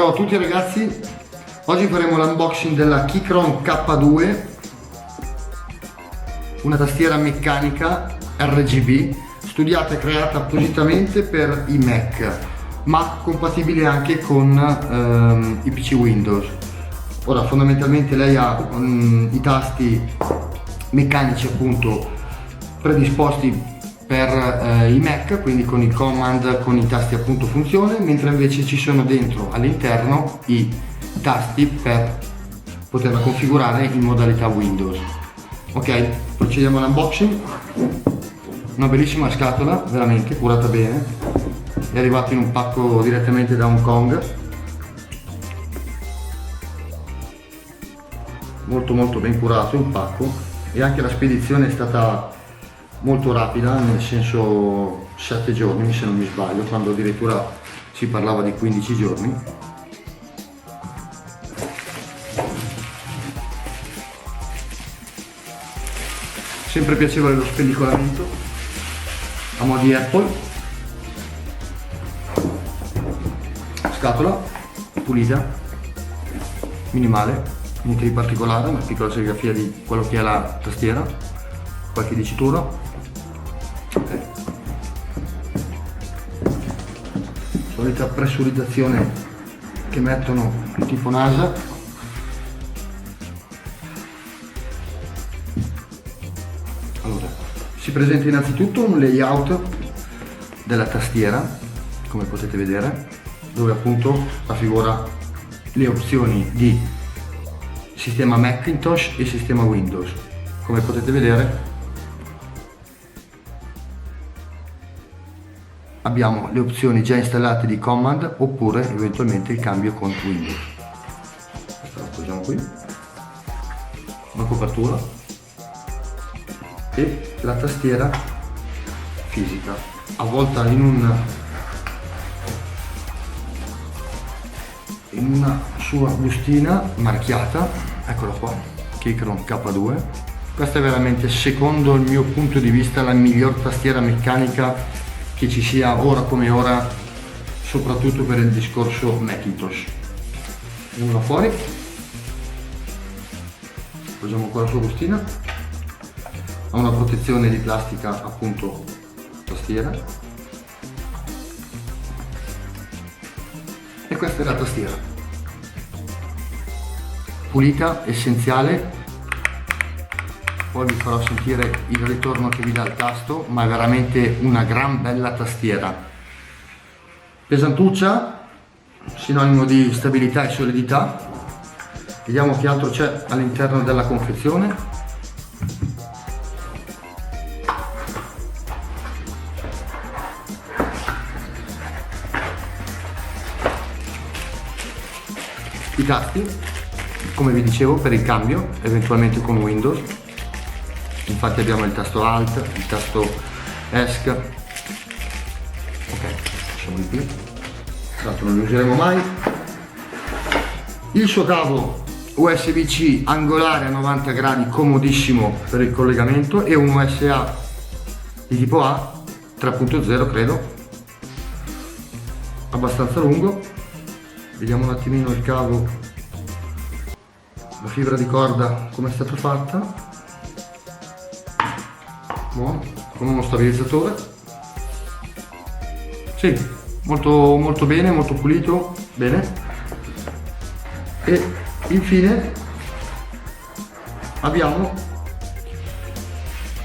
Ciao a tutti ragazzi, oggi faremo l'unboxing della Keychron K2, una tastiera meccanica RGB studiata e creata appositamente per i Mac, ma compatibile anche con i PC Windows. Ora fondamentalmente lei ha i tasti meccanici appunto predisposti per i Mac, quindi con i command, con i tasti appunto funzione, mentre invece ci sono dentro all'interno i tasti per poterla configurare in modalità Windows. Ok, procediamo all'unboxing. Una bellissima scatola, veramente curata bene, è arrivato in un pacco direttamente da Hong Kong, molto ben curato il pacco, e anche la spedizione è stata molto rapida, nel senso 7 giorni se non mi sbaglio, quando addirittura si parlava di 15 giorni. Sempre piacevole lo spellicolamento a mo' di Apple. Scatola pulita, minimale, niente di particolare, una piccola serigrafia di quello che è la tastiera, qualche dicitura. Okay. Solita pressurizzazione che mettono tipo NASA. Allora, si presenta innanzitutto un layout della tastiera, come potete vedere, dove appunto raffigura le opzioni di sistema Macintosh e sistema Windows. Come potete vedere abbiamo le opzioni già installate di command oppure eventualmente il cambio con Windows. Questo lo appoggiamo qui, una copertura e la tastiera fisica avvolta in una sua bustina marchiata, eccola qua, Keychron K2. Questa è veramente, secondo il mio punto di vista, la miglior tastiera meccanica che ci sia ora come ora, soprattutto per il discorso Macintosh. Andiamola fuori, appoggiamo qua la sua bustina, ha una protezione di plastica appunto tastiera, e questa è la tastiera pulita, essenziale. Poi vi farò sentire il ritorno che vi dà il tasto, ma è veramente una gran bella tastiera. Pesantuccia, sinonimo di stabilità e solidità. Vediamo che altro c'è all'interno della confezione. I tasti, come vi dicevo, per il cambio, eventualmente con Windows. Infatti abbiamo il tasto Alt, il tasto ESC. Ok, lasciamoli qui, tanto non li useremo mai. Il suo cavo USB-C angolare a 90 gradi, comodissimo per il collegamento, e un USA di tipo A 3.0 credo, abbastanza lungo. Vediamo un attimino il cavo, la fibra di corda come è stata fatta. Buono, con uno stabilizzatore. Sì, molto bene, molto pulito, bene. E infine abbiamo,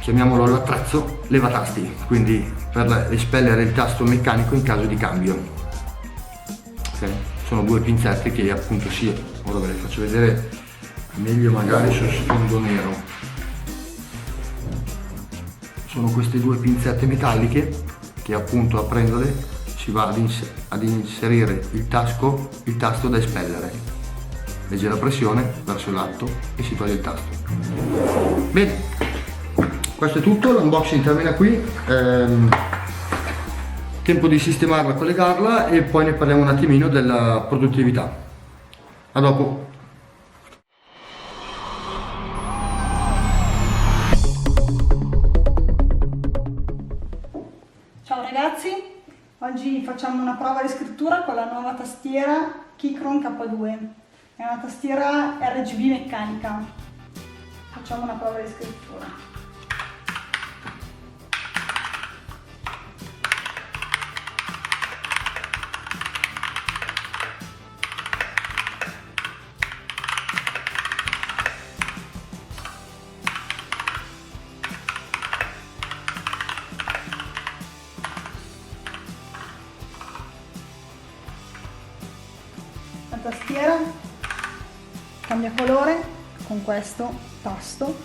chiamiamolo l'attrezzo levatasti, quindi per espellere il tasto meccanico in caso di cambio. Okay. Sono due pinzette che appunto ora ve le faccio vedere meglio magari su sfondo nero. Sono queste due pinzette metalliche che appunto aprendole si va ad inserire il tasto da espellere. Leggera pressione verso l'alto e si toglie il tasto. Bene, questo è tutto, l'unboxing termina qui. Tempo di sistemarla, collegarla e poi ne parliamo un attimino della produttività. A dopo. Ciao ragazzi, oggi facciamo una prova di scrittura con la nuova tastiera Keychron K2, è una tastiera RGB meccanica. Facciamo una prova di scrittura. La tastiera cambia colore con questo tasto.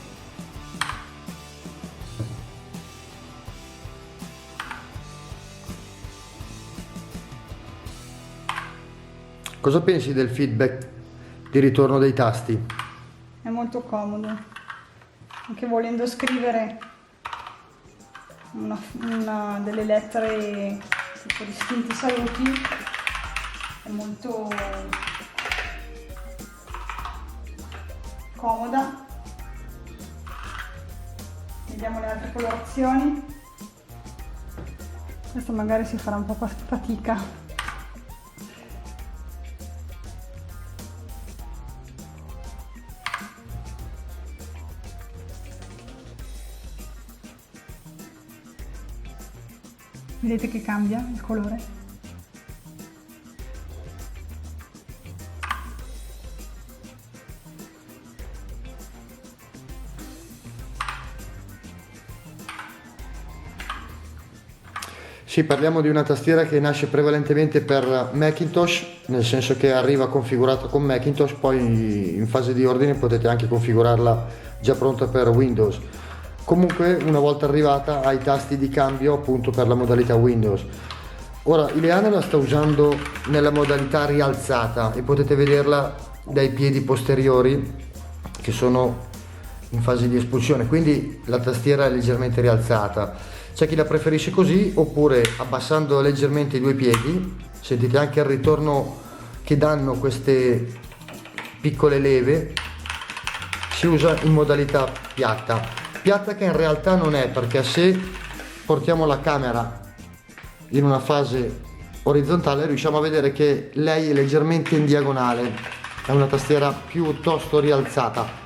Cosa pensi del feedback di ritorno dei tasti? È molto comodo, anche volendo scrivere delle lettere tipo distinti saluti, è molto comoda. Vediamo le altre colorazioni. Questa magari si farà un po' fatica. Vedete che cambia il colore? Sì, parliamo di una tastiera che nasce prevalentemente per Macintosh, nel senso che arriva configurata con Macintosh, poi in fase di ordine potete anche configurarla già pronta per Windows. Comunque una volta arrivata ha i tasti di cambio appunto per la modalità Windows. Ora Ileana la sta usando nella modalità rialzata e potete vederla dai piedi posteriori che sono in fase di espulsione, quindi la tastiera è leggermente rialzata. C'è chi la preferisce così, oppure abbassando leggermente i due piedi. Sentite anche il ritorno che danno queste piccole leve. Si usa in modalità piatta che in realtà non è, perché se portiamo la camera in una fase orizzontale riusciamo a vedere che lei è leggermente in diagonale, è una tastiera piuttosto rialzata.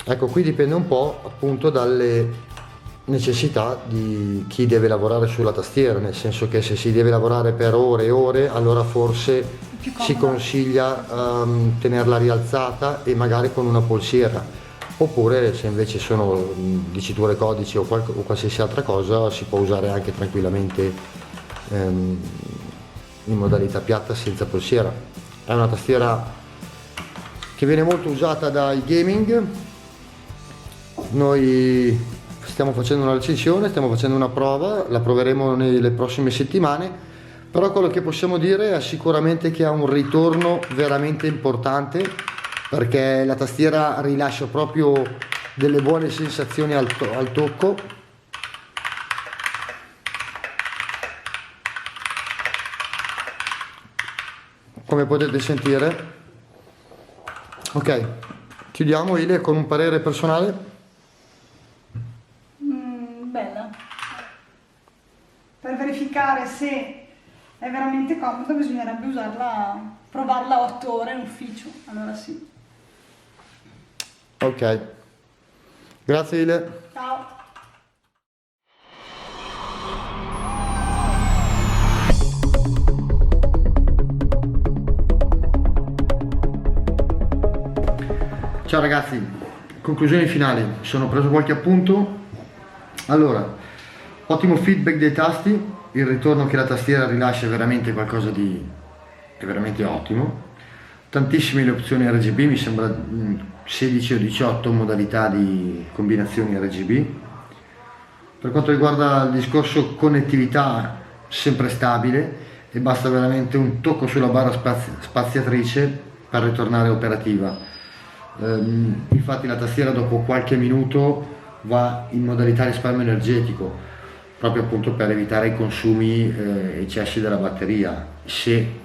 Ecco, qui dipende un po' appunto dalle necessità di chi deve lavorare sulla tastiera, nel senso che se si deve lavorare per ore e ore, allora forse si consiglia tenerla rialzata e magari con una polsiera, oppure se invece sono diciture codici o qualsiasi altra cosa si può usare anche tranquillamente in modalità piatta senza polsiera. È una tastiera che viene molto usata dai gaming. Noi stiamo facendo una recensione, stiamo facendo una prova, la proveremo nelle prossime settimane, però quello che possiamo dire è sicuramente che ha un ritorno veramente importante, perché la tastiera rilascia proprio delle buone sensazioni al tocco. Come potete sentire. Ok, chiudiamo Ile con un parere personale. Bella. Per verificare se è veramente comoda bisognerebbe usarla, provarla 8 ore in ufficio, allora sì. Ok, grazie Ile. Ciao. Ciao ragazzi, conclusioni finali, sono preso qualche appunto. Allora, ottimo feedback dei tasti, il ritorno che la tastiera rilascia è veramente qualcosa di è veramente ottimo. Tantissime le opzioni RGB, mi sembra 16 o 18 modalità di combinazioni RGB. Per quanto riguarda il discorso connettività, sempre stabile e basta veramente un tocco sulla barra spaziatrice per ritornare operativa. Infatti la tastiera dopo qualche minuto va in modalità risparmio energetico, proprio appunto per evitare i consumi eccessi della batteria, se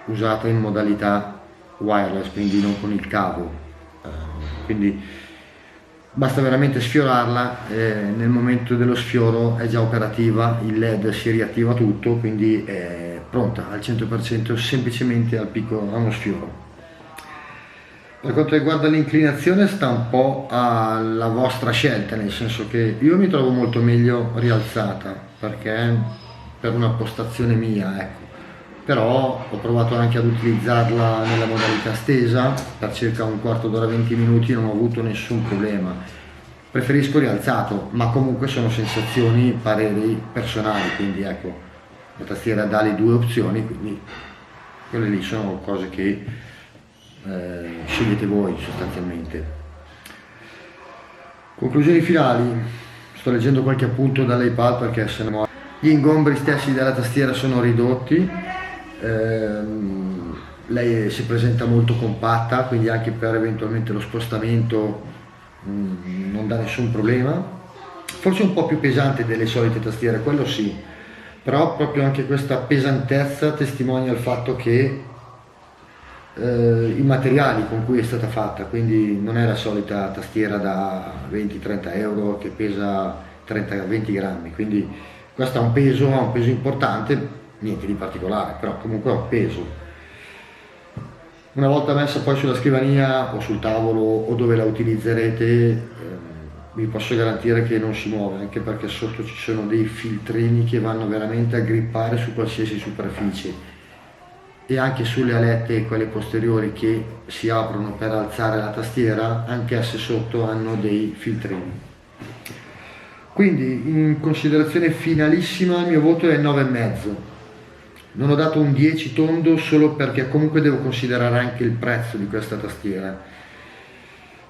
usata in modalità wireless, quindi non con il cavo. Quindi basta veramente sfiorarla e nel momento dello sfioro è già operativa, il LED si riattiva tutto, quindi è pronta al 100% semplicemente al picco, a uno sfioro. Per quanto riguarda l'inclinazione sta un po' alla vostra scelta, nel senso che io mi trovo molto meglio rialzata, perché per una postazione mia, ecco. Però ho provato anche ad utilizzarla nella modalità stesa per circa un quarto d'ora, 20 minuti, non ho avuto nessun problema. Preferisco rialzato, ma comunque sono sensazioni, pareri personali, quindi ecco, la tastiera dà le due opzioni, quindi quelle lì sono cose che scegliete voi sostanzialmente. Conclusioni finali, sto leggendo qualche appunto dall'iPad perché se no gli ingombri stessi della tastiera sono ridotti, lei si presenta molto compatta, quindi anche per eventualmente lo spostamento non dà nessun problema, forse un po' più pesante delle solite tastiere, quello sì, però proprio anche questa pesantezza testimonia il fatto che i materiali con cui è stata fatta, quindi non è la solita tastiera da 20-30 euro che pesa 30-20 grammi, quindi questo ha un peso importante, niente di particolare, però comunque ha un peso. Una volta messa poi sulla scrivania o sul tavolo o dove la utilizzerete, vi posso garantire che non si muove, anche perché sotto ci sono dei filtrini che vanno veramente a grippare su qualsiasi superficie, e anche sulle alette, quelle posteriori che si aprono per alzare la tastiera, anche esse sotto hanno dei filtrini. Quindi in considerazione finalissima il mio voto è 9,5. Non ho dato un 10 tondo solo perché comunque devo considerare anche il prezzo di questa tastiera,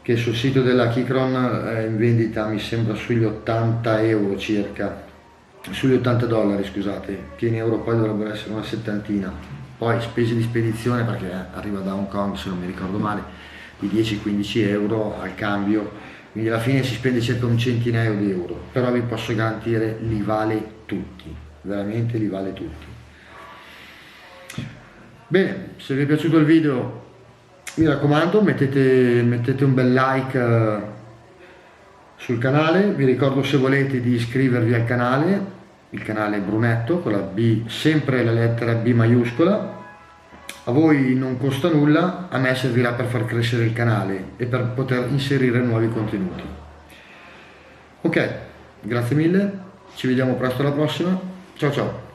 che sul sito della Keychron è in vendita mi sembra sugli 80 euro circa, sugli 80 dollari scusate, che in euro poi dovrebbero essere una settantina. Poi spese di spedizione, perché arriva da Hong Kong se non mi ricordo male, di 10-15 euro al cambio, quindi alla fine si spende circa un centinaio di euro, però vi posso garantire li vale tutti, veramente li vale tutti. Bene, se vi è piaciuto il video mi raccomando mettete un bel like sul canale, vi ricordo se volete di iscrivervi al canale, il canale Brunetto con la B, sempre la lettera B maiuscola. A voi non costa nulla, a me servirà per far crescere il canale e per poter inserire nuovi contenuti. Ok, grazie mille, ci vediamo presto alla prossima, ciao ciao.